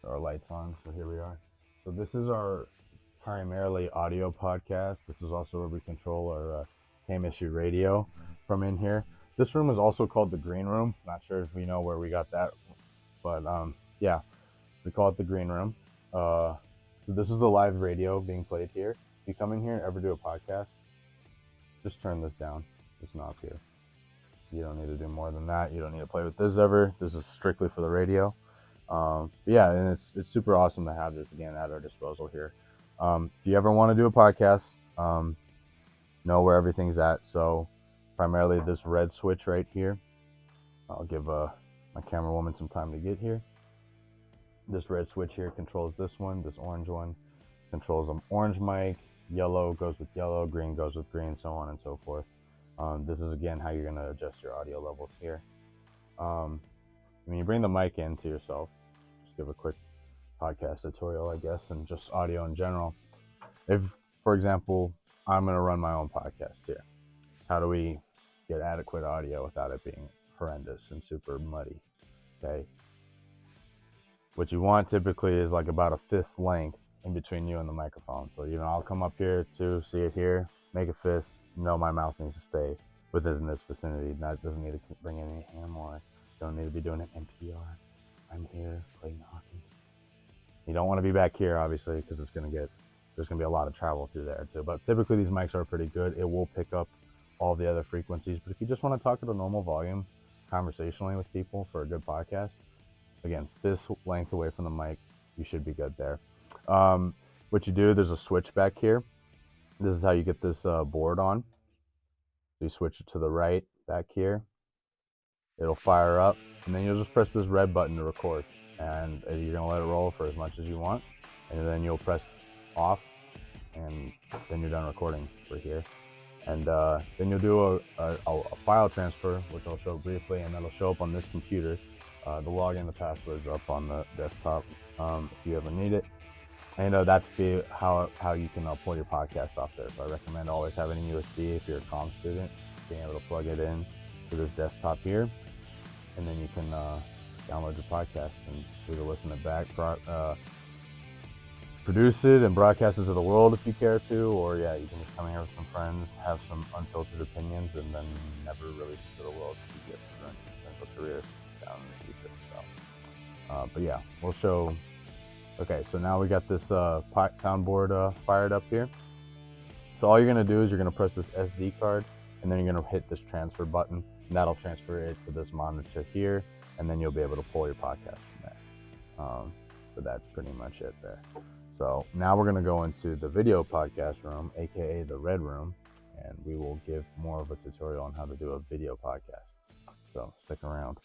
our lights on, so here we are. So this is our primarily audio podcast. This is also where we control our KMSU radio from in here. This room is also called the green room. Not sure if we know where we got that, but yeah, we call it the green room. So this is the live radio being played here. If you come in here and ever do a podcast, just turn this down, this knob here. You don't need to do more than that. You don't need to play with this ever. This is strictly for the radio. Yeah, and it's super awesome to have this again at our disposal here. If you ever want to do a podcast, know where everything's at. So primarily this red switch right here. I'll give my camera woman some time to get here. This red switch here controls this one. This orange one controls an orange mic. Yellow goes with yellow, green goes with green, so on and so forth. This is again how you're going to adjust your audio levels here. When you bring the mic in to yourself, just give a quick podcast tutorial, I guess, and just audio in general. If, for example, I'm going to run my own podcast here, how do we get adequate audio without it being horrendous and super muddy? Okay. What you want typically is like about a fist length in between you and the microphone. So, I'll come up here to see it here, make a fist, know my mouth needs to stay within this vicinity. That doesn't need to bring any more. Don't need to be doing an NPR. I'm here, Clayton hockey. You don't want to be back here, obviously, because there's going to be a lot of travel through there too. But typically these mics are pretty good. It will pick up all the other frequencies. But if you just want to talk at a normal volume, conversationally with people for a good podcast, again, this length away from the mic, you should be good there. What you do, there's a switch back here. This is how you get this board on. So you switch it to the right back here. It'll fire up, and then you'll just press this red button to record, and you're gonna let it roll for as much as you want, and then you'll press off, and then you're done recording for here. And then you'll do a file transfer, which I'll show briefly, and that'll show up on this computer. The login, the password's up on the desktop if you ever need it. And that's how you can pull your podcast off there. So I recommend always having a USB if you're a comm student, being able to plug it in to this desktop here, and then you can download your podcast and either listen it back, produce it and broadcast it to the world if you care to, or yeah, you can just come here with some friends, have some unfiltered opinions, and then never release it to the world if you get to run potential careers down in the future. So, but yeah, we'll show. Okay, so now we got this soundboard fired up here. So all you're gonna do is you're gonna press this SD card, and then you're gonna hit this transfer button, and that'll transfer it to this monitor here, and then you'll be able to pull your podcast from there. So that's pretty much it there. So now we're gonna go into the video podcast room, aka the red room, and we will give more of a tutorial on how to do a video podcast. So stick around.